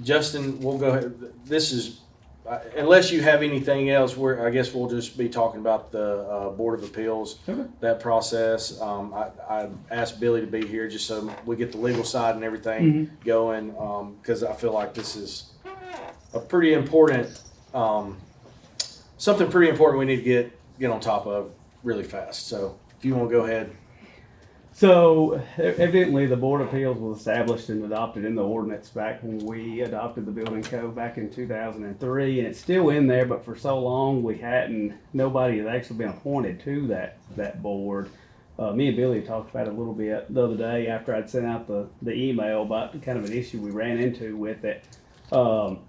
Justin, we'll go ahead. This is, unless you have anything else, I guess we'll just be talking about the Board of Appeals, Okay. that process. I asked Billy to be here just so we get the legal side and everything going, because I feel like this is a pretty important, something pretty important we need to get on top of really fast. So if you want to go ahead. So evidently the Board of Appeals was established and adopted in the ordinance back when we adopted the building code back in 2003, and it's still in there, but for so long nobody has actually been appointed to that board. Me and Billy talked about it a little bit the other day after I'd sent out the email about kind of an issue we ran into with it.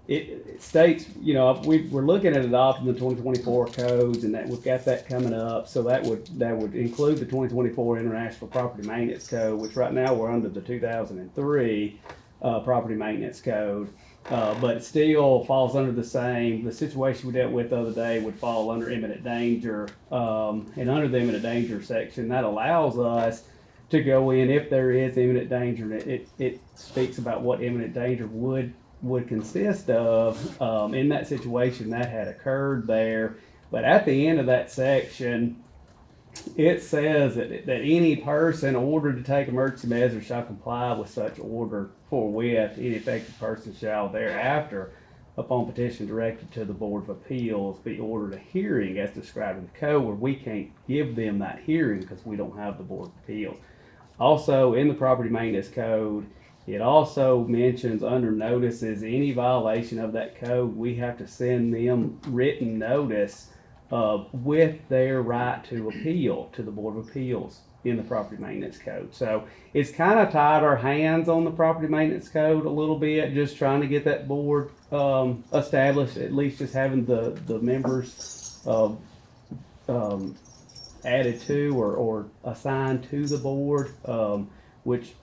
It states, we're looking at adopting the 2024 codes, and that we've got that coming up. So that would include the 2024 International Property Maintenance Code, which right now we're under the 2003 Property Maintenance Code. But it still falls under the situation we dealt with the other day would fall under imminent danger. And under the imminent danger section, that allows us to go in if there is imminent danger. It speaks about what imminent danger would consist of in that situation that had occurred there. But at the end of that section, it says that any person ordered to take emergency measures shall comply with such order forthwith. Any affected person shall thereafter, upon petition directed to the Board of Appeals, be ordered a hearing as described in the code, where we can't give them that hearing because we don't have the Board of Appeals. Also, in the Property Maintenance Code, it also mentions under notices, any violation of that code, we have to send them written notice with their right to appeal to the Board of Appeals in the Property Maintenance Code. So it's kind of tied our hands on the Property Maintenance Code a little bit, just trying to get that board established, at least just having the members added to or assigned to the board, which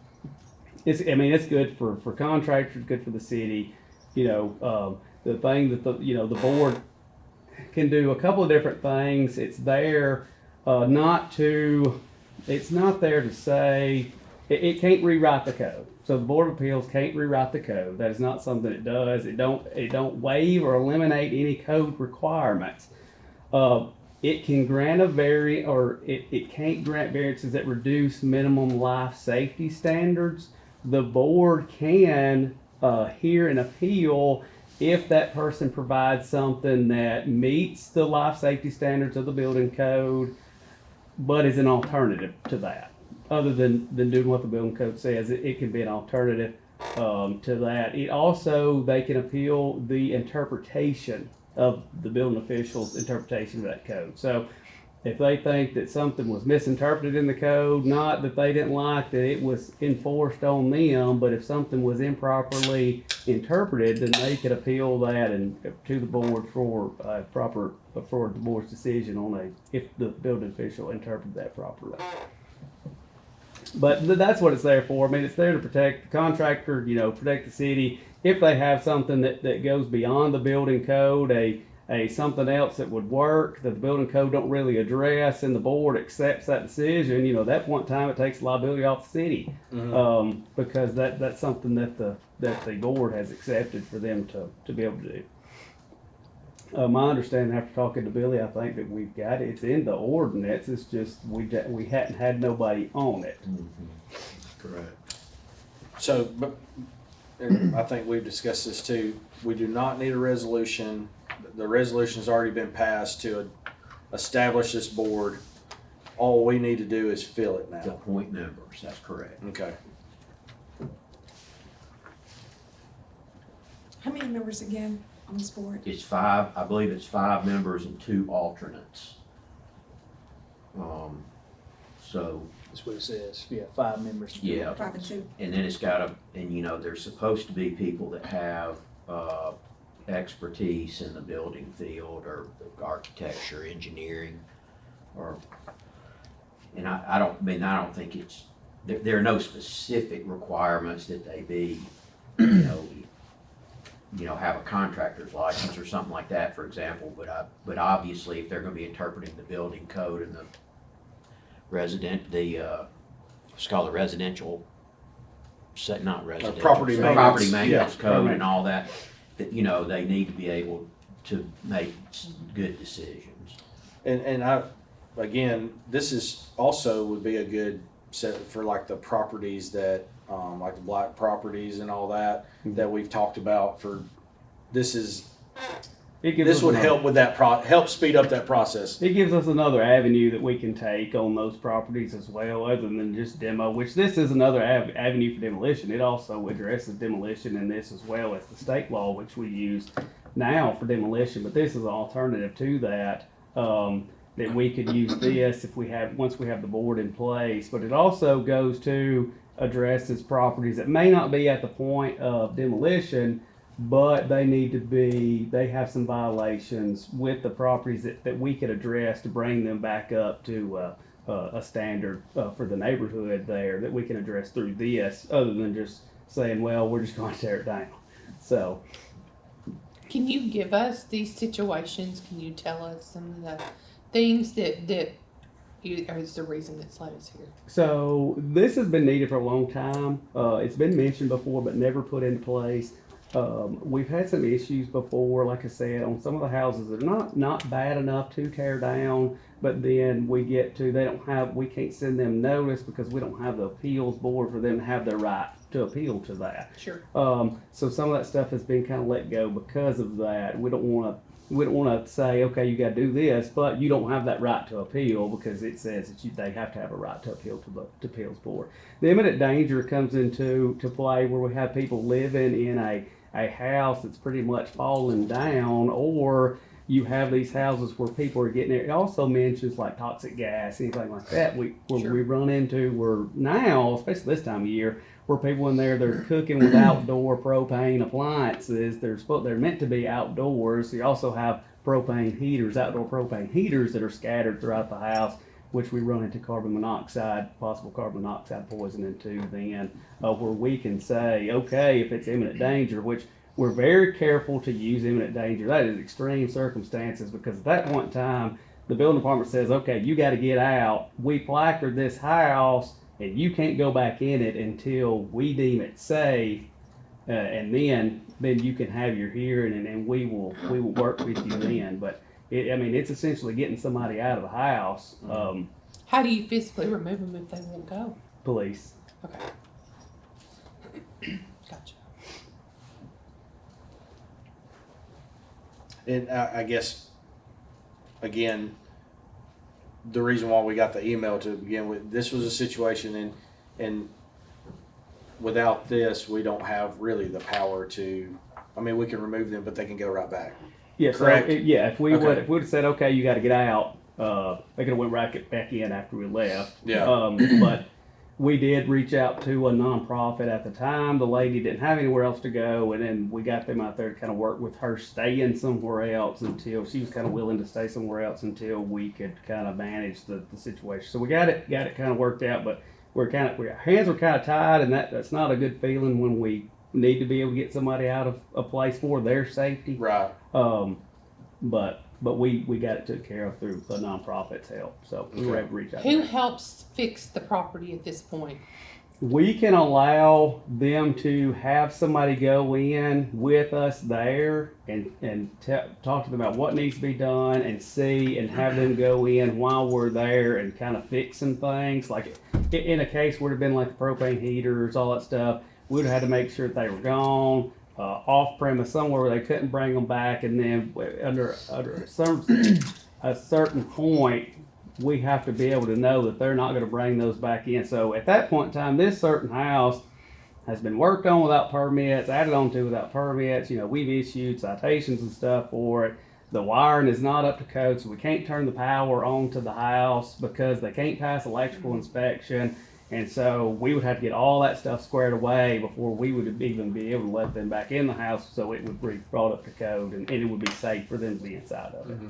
it's good for contractors, good for the city. The thing that the board can do a couple of different things. It's there it's not there to say it can't rewrite the code. So the Board of Appeals can't rewrite the code. That is not something it does. It don't waive or eliminate any code requirements. It can grant it can't grant variances that reduce minimum life safety standards. The board can hear an appeal if that person provides something that meets the life safety standards of the building code, but is an alternative to that. Other than doing what the building code says, it can be an alternative to that. They can appeal the interpretation of the building official's interpretation of that code. So if they think that something was misinterpreted in the code, not that they didn't like that it was enforced on them, but if something was improperly interpreted, then they could appeal that and to the board for the board's decision on if the building official interpreted that properly. But that's what it's there for. I mean, it's there to protect the contractor, protect the city. If they have something that goes beyond the building code, something else that would work that the building code don't really address, and the board accepts that decision, at that point in time it takes liability off the city, because that's something that the board has accepted for them to be able to do. My understanding after talking to Billy, I think that we've got it's in the ordinance. It's just we hadn't had nobody on it. Correct. So, but and I think we've discussed this too. We do not need a resolution. The resolution's already been passed to establish this board. All we need to do is fill it now. To appoint members, that's correct. Okay. How many members again on this board? It's 5, I believe it's 5 members and 2 alternates. So, That's what it says. Yeah, 5 members. yeah. 5 and 2. And then there's supposed to be people that have expertise in the building field or architecture, engineering, and I don't think there are no specific requirements that they be, have a contractor's license or something like that, for example, but obviously if they're gonna be interpreting the building code and it's called the residential not residential. property so maintenance, Property maintenance yeah. code and all that, that, you know, they need to be able to make good decisions. And I, again, this is also would be a good set for like the properties that, like the black properties and all that, that we've talked about for, this is, It gives this us would another- help with that help speed up that process. It gives us another avenue that we can take on those properties as well, other than just demo, which this is another avenue for demolition. It also addresses demolition in this as well as the state law, which we use now for demolition, but this is an alternative to that, that we could use this if we have, once we have the board in place. But it also goes to addresses properties that may not be at the point of demolition, but they need to be, they have some violations with the properties that we could address to bring them back up to a standard for the neighborhood there that we can address through this, other than just saying, well, we're just going to tear it down. So, Can you give us these situations? Can you tell us some of the things that is the reason that Sloan's here? so this has been needed for a long time. It's been mentioned before, but never put into place. We've had some issues before, like I said, on some of the houses that are not bad enough to tear down, but then we get to, we can't send them notice because we don't have the appeals board for them to have their right to appeal to that. Sure. So some of that stuff has been kind of let go because of that. We don't want to say, okay, you got to do this, but you don't have that right to appeal because it says that they have to have a right to appeal to the appeals board. The imminent danger comes into play where we have people living in a house that's pretty much falling down, or you have these houses where people are getting it. Also mentions like toxic gas, anything like that. We run into where now, especially this time of year, where people in there, they're cooking with outdoor propane appliances. They're meant to be outdoors. You also have propane heaters, outdoor propane heaters that are scattered throughout the house, which we run into possible carbon monoxide poisoning too then, where we can say, okay, if it's imminent danger, which we're very careful to use imminent danger. That is extreme circumstances, because at that point in time, the building department says, okay, you got to get out. We placard this house and you can't go back in it until we deem it safe. And then you can have your hearing, and we will work with you then. But it's essentially getting somebody out of the house. How do you physically remove them if they won't go? Police. Okay. Gotcha. And I guess, again, the reason why we got the email to begin with, this was a situation, and without this, we don't have really the power to, we can remove them, but they can go right back. Yeah, Correct. So, if we Okay. would have said, okay, you got to get out, they could have went right back in after we left. Yeah. But we did reach out to a nonprofit at the time. The lady didn't have anywhere else to go, and then we got them out there to kind of work with her staying somewhere else until she was kind of willing to stay somewhere else until we could kind of manage the situation. So we got it kind of worked out, but our hands were kind of tied, and that's not a good feeling when we need to be able to get somebody out of a place for their safety. Right. But we got it took care of through a nonprofit's help. So we were able to reach out. Who to helps fix the property at this point? We can allow them to have somebody go in with us there and talk to them about what needs to be done and see, and have them go in while we're there and kind of fix some things. Like in a case would have been like the propane heaters, all that stuff. We'd have had to make sure that they were gone. Off premise somewhere where they couldn't bring them back, and then under a certain point, we have to be able to know that they're not going to bring those back in. So at that point in time, this certain house has been worked on without permits, added on to without permits. We've issued citations and stuff for it. The wiring is not up to code, so we can't turn the power on to the house because they can't pass electrical inspection. And so we would have to get all that stuff squared away before we would even be able to let them back in the house, so it would be brought up to code, and it would be safe for them to be inside of it. Mm-hmm.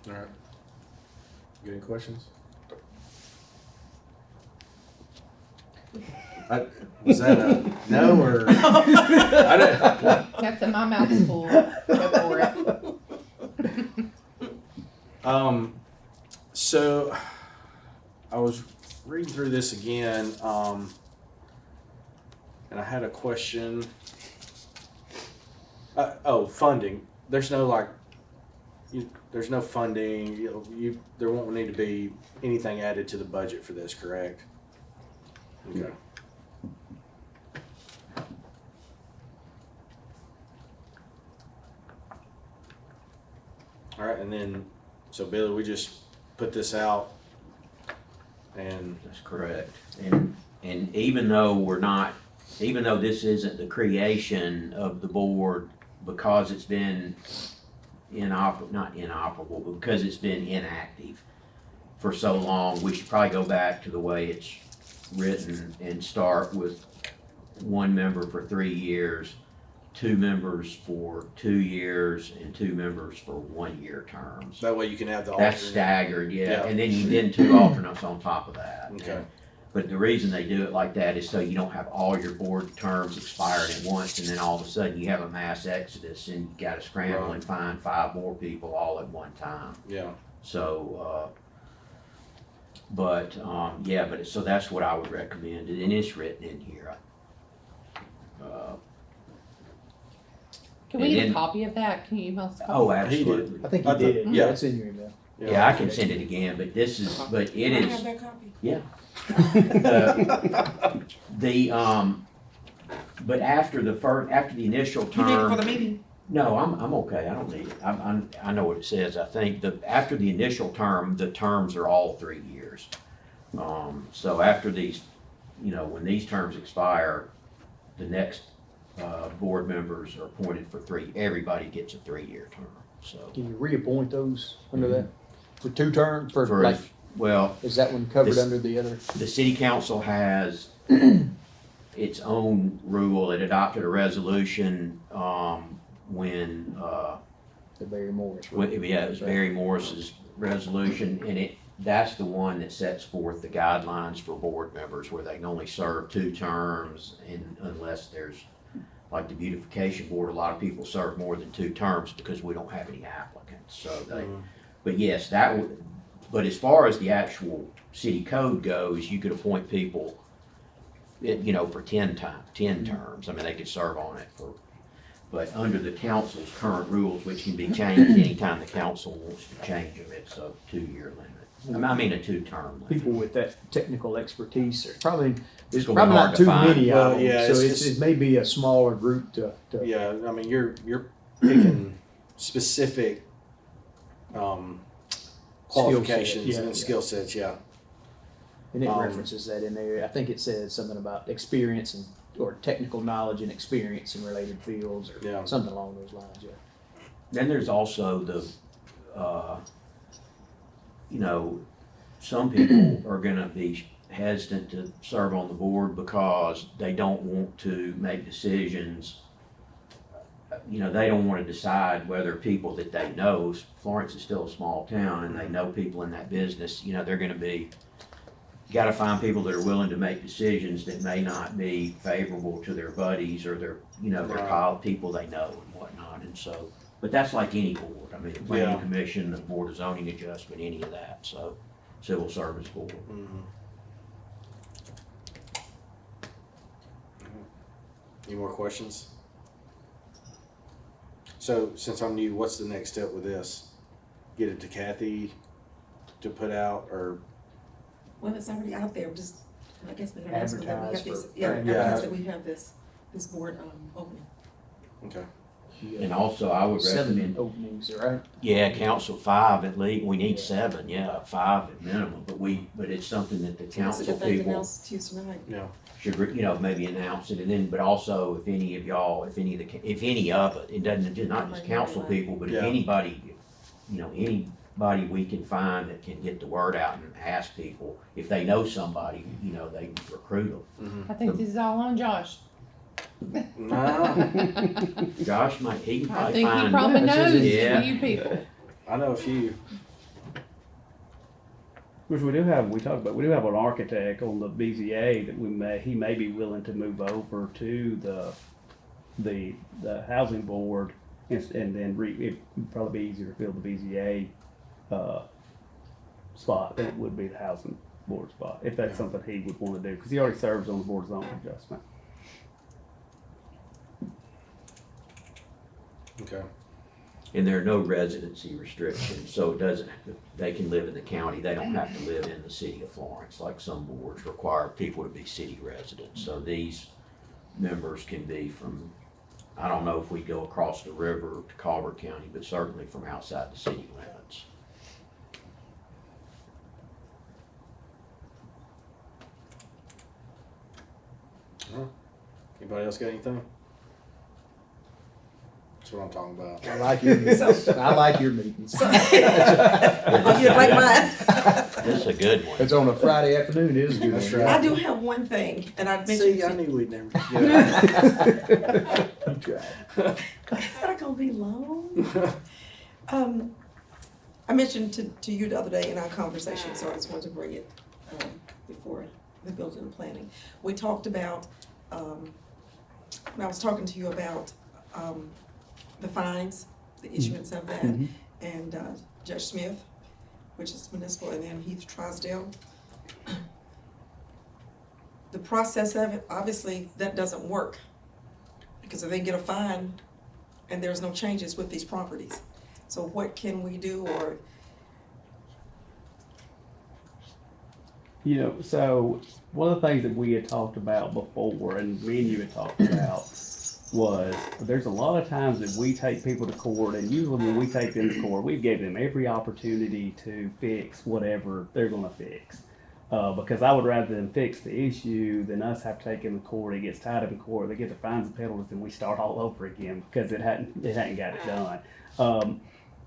All right. You got any questions? Was that a no or? I didn't, That's in my mouth's full. Go for it. So I was reading through this again, and I had a question. Funding. There's no there's no funding. There won't need to be anything added to the budget for this, correct? Okay. All right, and then, so Billy, we just put this out and, That's correct. And even though even though this isn't the creation of the board, because it's been not inoperable, but because it's been inactive for so long, we should probably go back to the way it's written and start with one member for 3 years, 2 members for 2 years, and 2 members for 1 year terms. that way you can have the alternate. That's staggered, Yeah. yeah, and then 2 alternates on top of that. Okay. But the reason they do it like that is so you don't have all your board terms expired at once, and then all of a sudden you have a mass exodus and you gotta scramble and find 5 more people all at one time. Yeah. So, so that's what I would recommend, and it's written in here. Can we And get a then- copy of that? Can you email us? a copy? Oh, He did. absolutely. I think I you thought- did. yeah. It's in your email. Yeah, I can send it again, but it I have is, that copy. but after the initial You need it term. for the meeting. No, I'm okay, I don't need it, I know what it says, I think after the initial term, the terms are all 3 years. So after these, when these terms expire, the next, board members are appointed for 3, everybody gets a 3-year term, so. Can you reappoint those under that? For 2 terms, for For, like, well, is that one covered this- under the other? the city council has its own rule, it adopted a resolution, when, The Barry Morris? it was Barry Morris's resolution, and that's the one that sets forth the guidelines for board members, where they can only serve 2 terms, and unless there's, like the beautification board, a lot of people serve more than 2 terms because we don't have any applicants, so they, but yes, but as far as the actual city code goes, you could appoint people, for 10 terms, I mean, they could serve on it but under the council's current rules, which can be changed anytime the council wants to change them, it's a 2-year limit. I mean, a 2-term limit. People with that technical expertise, there's gonna be probably hard not to too find. many Well, of them, yeah, so it's- it may be a smaller group to. Yeah, I mean, you're picking specific, qualifications yeah, and yeah. skill sets, yeah. And it Um, references that in there. I think it says something about experience or technical knowledge and experience in related fields or Yeah. something along those lines, yeah. Then there's also some people are gonna be hesitant to serve on the board because they don't want to make decisions. They don't wanna decide whether people that they know, Florence is still a small town, and they know people in that business, they're gonna be, you gotta find people that are willing to make decisions that may not be favorable to their buddies or their Right. people they know and whatnot, and so, but that's like any board, I mean, the planning Yeah. commission, the board of zoning adjustment, any of that, so, civil service board. Any more questions? So, since I'm new, what's the next step with this? Get it to Kathy to put out, or, Well, it's already out there, just, I guess we have that we have Advertise this, for- yeah, Yeah. advertise that we have this board, opening. okay, And also, I would 7 recommend, openings, right? yeah, council 5 at least, we need 7, yeah, 5 at minimum, but it's something that the So council if anything people else Tuesday night. yeah, should, maybe announce it, and then, but also, if any of y'all, if any of it doesn't, not just council people, but if Yeah. anybody, anybody we can find that can get the word out and ask people, if they know somebody, they recruit them. I think this is all on Josh. no, Josh he can I probably think he find. probably This is- knows yeah. a few people. I know a few. Which we do have, we do have an architect on the BZA that he may be willing to move over to the housing board and then it'd probably be easier to fill the BZA, spot than it would be the housing board spot, if that's something he would wanna do, cause he already serves on the board of zoning adjustment. Okay. And there are no residency restrictions, so they can live in the county, they don't have to live in the city of Florence, like some boards require people to be city residents. So these members can be from, I don't know if we go across the river to Colbert County, but certainly from outside the city limits. Anybody else got anything? That's what I'm talking about. I like your meetings. I like your meetings. Oh, you like mine? This is a good one. It's on a Friday afternoon, it is a good. That's one. right. I do have one thing, and I mentioned See, I to knew we'd never get it. You tried. it's not gonna be long. I mentioned to you the other day in our conversation, so I just wanted to bring it before the building and planning. We talked about, when I was talking to you about the fines, the issuance of that, and Judge Smith, which is municipal, and then Heath Trosdale. The process of it, obviously, that doesn't work, because if they get a fine and there's no changes with these properties. So what can we do, or, You know, so one of the things that we had talked about before, and me and you had talked about, was there's a lot of times that we take people to court, and usually when we take them to court, we gave them every opportunity to fix whatever they're gonna fix. Because I would rather them fix the issue than us have to take them to court. It gets tied up in court, they get the fines and penalties, and we start all over again because it hadn't got it done.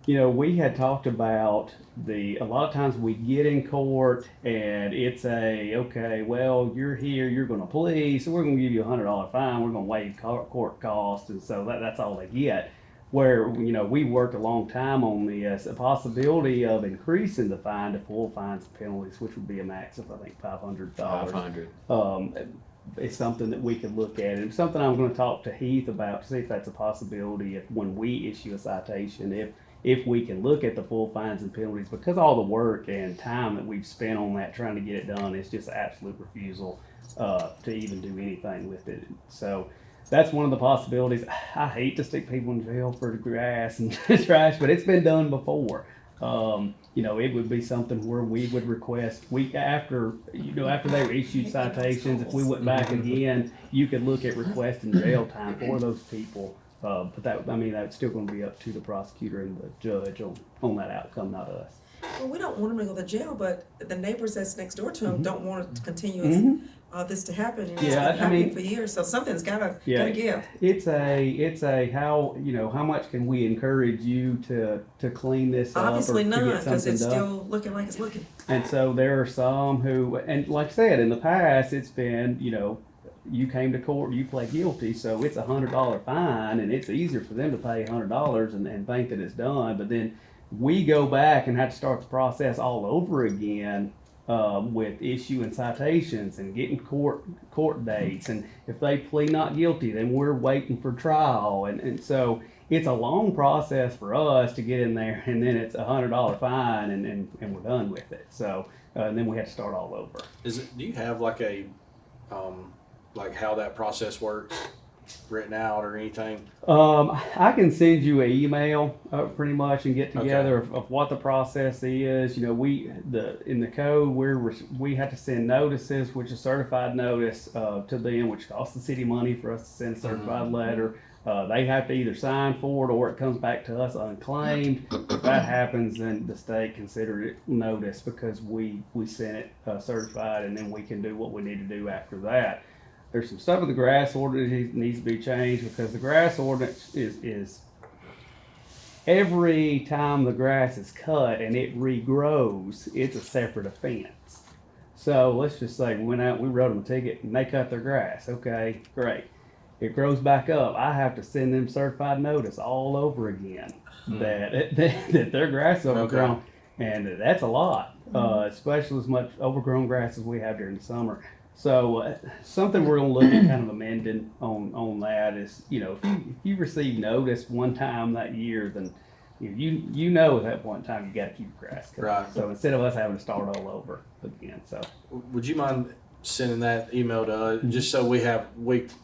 You know, we had talked about a lot of times we get in court and it's okay, well, you're here, you're gonna plead, so we're gonna give you $100 fine, we're gonna waive court costs, and so that's all they get. Where, you know, we worked a long time on this, a possibility of increasing the fine to full fines and penalties, which would be a max of, I think, $500. 500. It's something that we could look at. And it's something I'm gonna talk to Heath about to see if that's a possibility, if when we issue a citation, if we can look at the full fines and penalties, because all the work and time that we've spent on that trying to get it done, it's just absolute refusal to even do anything with it. So that's one of the possibilities. I hate to stick people in jail for grass and trash, but it's been done before. You know, it would be something where we would request after they were issued citations, if we went back again, you could look at requesting jail time for those people. But that's still gonna be up to the prosecutor and the judge on that outcome, not us. well, we don't want them to go to jail, but the neighbors that's next door to them don't want to continue this to happen. And it's been happening for years, so something's gotta give. It's how much can we encourage you to clean this up? Obviously or to none, get because something it's done? still looking like it's looking. And so there are some who, and like I said, in the past, it's been, you came to court, you pled guilty, so it's $100 fine, and it's easier for them to pay $100 and think that it's done. But then we go back and have to start the process all over again with issuing citations and getting court dates. And if they plead not guilty, then we're waiting for trial. And so it's a long process for us to get in there, and then it's $100 fine, and we're done with it. So and then we have to start all over. Do you have like a, like how that process works written out or anything? I can send you an email pretty much and get together Okay. of what the process is. In the code we have to send notices, which is certified notice to them, which costs the city money for us to send a certified letter. They have to either sign for it or it comes back to us unclaimed. If that happens, then the state consider it notice because we sent it certified, and then we can do what we need to do after that. There's some stuff with the grass ordinance that needs to be changed, because the grass ordinance is every time the grass is cut and it regrows, it's a separate offense. So let's just say we went out, we wrote them a ticket, and they cut their grass. Okay, great. It grows back up. I have to send them certified notice all over again that their grass is overgrown. And that's a lot, especially as much overgrown grass as we have during the summer. So something we're gonna look at kind of amending on that is, if you receive notice one time that year, then you know at that point in time you got to keep your grass cut. Right. So instead of us having to start all over again, so Would you mind sending that email to us, just so we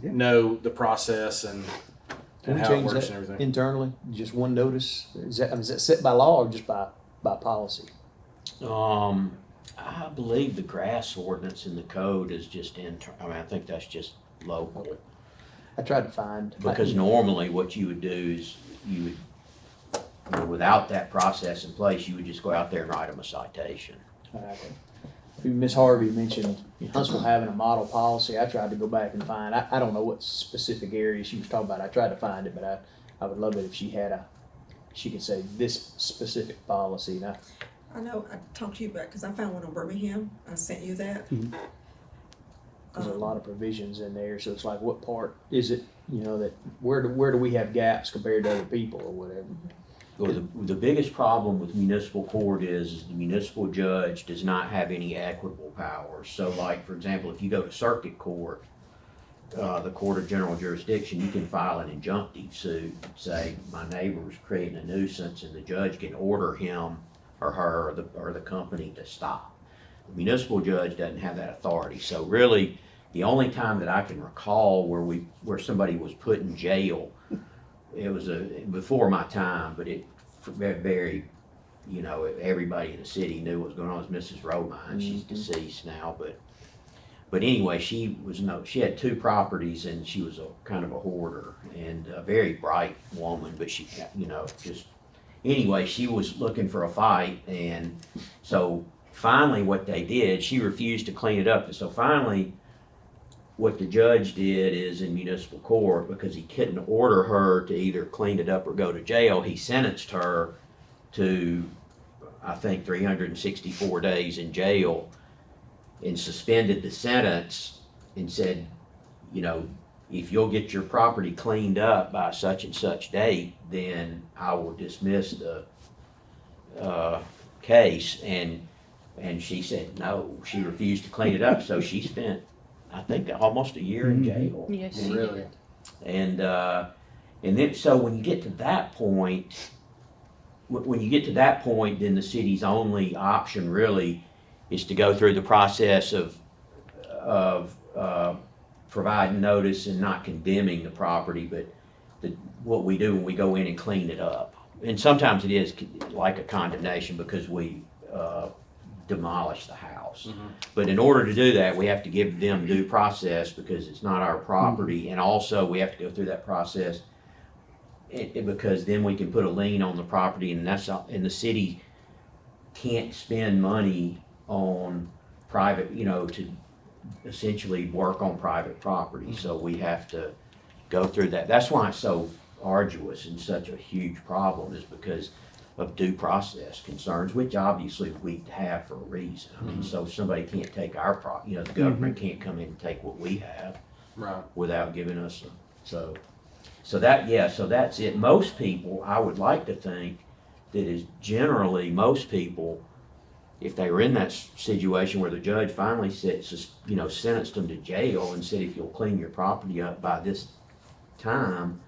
know the process and Can we how it change works that and everything? internally? Just one notice? Is that set by law or just by policy? I believe the grass ordinance in the code is just I think that's just local. I tried to find. Because normally what you would do is without that process in place, you would just go out there and write them a citation. Okay. Ms. Harvey mentioned Huntsville having a model policy. I tried to go back and find, I don't know what specific area she was talking about. I tried to find it, but I would love it if she could say this specific policy. And I know, I talked to you about, because I found one on Birmingham, I sent you that. there's a lot of provisions in there, so it's like, what part is it, that, where do we have gaps compared to other people or whatever? Well, the biggest problem with municipal court is the municipal judge does not have any equitable powers. So like, for example, if you go to circuit court, the court of general jurisdiction, you can file an injunctive suit, say, my neighbor's creating a nuisance, and the judge can order him or her or the company to stop. The municipal judge doesn't have that authority. So really, the only time that I can recall where somebody was put in jail, it was before my time, but it very, everybody in the city knew what was going on. It was Mrs. Romine. She's deceased now, but anyway, she had 2 properties, and she was kind of a hoarder and a very bright woman, but she, anyway, she was looking for a fight, and so finally what they did, she refused to clean it up, and so finally what the judge did is in municipal court, because he couldn't order her to either clean it up or go to jail, he sentenced her to, I think, 364 days in jail, and suspended the sentence and said, if you'll get your property cleaned up by such and such date, then I will dismiss the case. And she said no. She refused to clean it up, so she spent, I think, almost a year in jail. Yes, she Really? did. And then, so when you get to that point, then the city's only option really is to go through the process of providing notice and not condemning the property, but what we do when we go in and clean it up. And sometimes it is like a condemnation because we demolish the house. Mhm. But in order to do that, we have to give them due process because it's not our property, and also we have to go through that process because then we can put a lien on the property, and the city can't spend money on private, to essentially work on private property. So we have to go through that. That's why it's so arduous and such a huge problem, is because of due process concerns, which obviously we have for a reason. I mean, so somebody can't take our the government can't come in and take what we have Right. without giving us so that's it. Most people, I would like to think, that is generally most people, if they were in that situation where the judge finally sentenced them to jail and said, if you'll clean your property up by this time,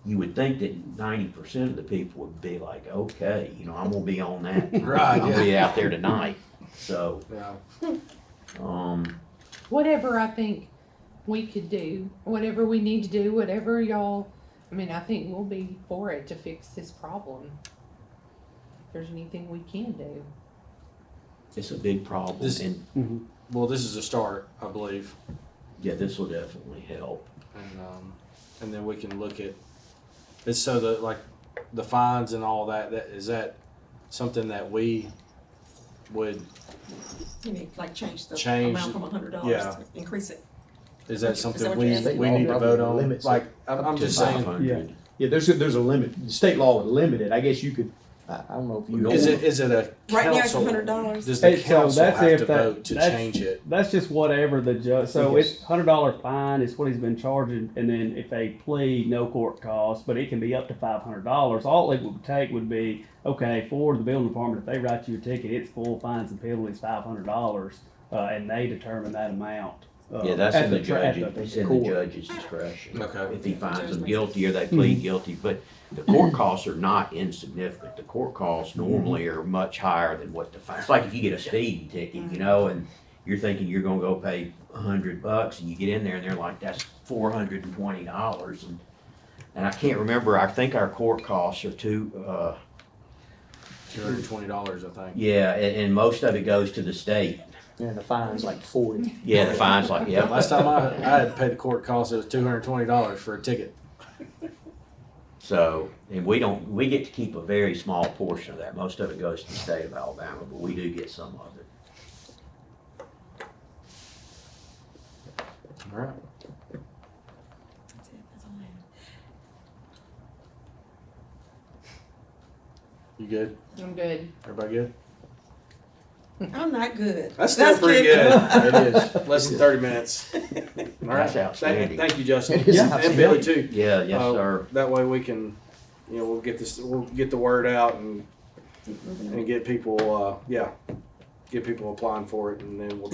you would think that 90% of the people would be like, okay, I'm gonna be on that. Right, I'll be out there tonight. So, Yeah. Whatever I think we could do, whatever we need to do, whatever y'all, I think we'll be for it to fix this problem. If there's anything we can do. it's a big problem, This- and Well, this is a start, I believe, yeah, this will definitely help. and then we can look at. It's so the fines and all that. Is that something that we would? You need, change the Change amount it. from $100 Yeah. to increase it. Is that Is something that what we you're asking? need to vote on? Limits Like, I'm up to just saying. 500. Yeah, there's a limit. The state law would limit it. I guess you could I don't know if you. Is it a Right now it's council? $100. Does the So council that's have if to that- vote to that's- change it? That's just whatever the judge, so Yes. it's $100 fine is what he's been charging, and then if they plead, no court costs, but it can be up to $500. All it would take would be, okay, for the building department, if they write you a ticket, it's full fines and penalties, $500, and they determine that amount. Yeah, that's at in the tra- at judge, the it's in court. the judge's discretion. Okay. If he finds them guilty or they plead guilty, but the court costs are not insignificant. The court costs normally are much higher than what the fine. It's like if you get a speeding ticket, you know, and you're thinking you're gonna go pay $100 and you get in there and they're like, that's $420. And I can't remember, I think our court costs are $220, I think. yeah, and most of it goes to the state. And the fine's like 40. Yeah, the fine's like, yeah. Last time I had to pay the court cost, it was $220 for a ticket. So, and we get to keep a very small portion of that. Most of it goes to the state of Alabama, but we do get some of it. All right. That's it, that's all I have. You good? I'm good. Everybody good? I'm not good. That's still pretty good. kidding. It is. Less than 30 minutes. All right. That's outstanding. Thank you, Justin. It is And Billy, too. Yeah, yes, sir. That way we can, we'll get the word out and get people, get people applying for it, and then we'll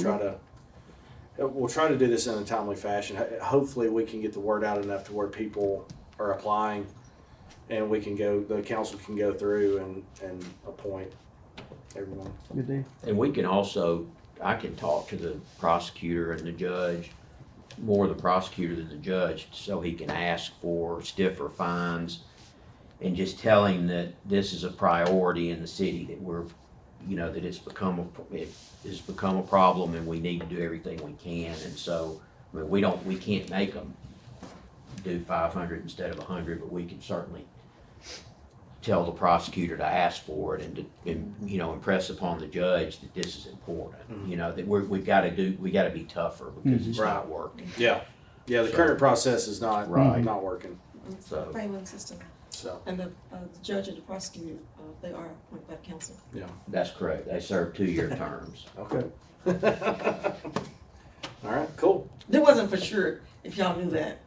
try to do this in a timely fashion. Hopefully we can get the word out enough to where people are applying and the council can go through and appoint everyone. Good deal. And we can also, I can talk to the prosecutor and the judge, more the prosecutor than the judge, so he can ask for stiffer fines and just tell him that this is a priority in the city, that that it's become a problem and we need to do everything we can. And so, I mean, we can't make them do 500 instead of 100, but we can certainly tell the prosecutor to ask for it and impress upon the judge that this is important. That we got to be tougher because it's not working. Yeah. Yeah, the current process is not working. It's So- a failing system. So, And the judge and the prosecutor, they are appointed by council. That's correct. They serve 2-year terms. okay. All right, cool. It wasn't for sure if y'all knew that.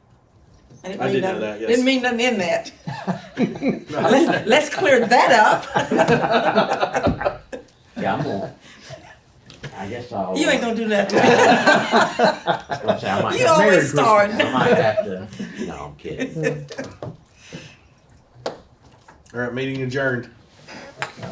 I mean did know nothing- that, yes. Didn't mean nothing in that. Let's clear that up. Yeah, I guess I'll. You ain't gonna do nothing. Let's say I might You have- always starting. I might have to. No, I'm kidding. All right, meeting adjourned.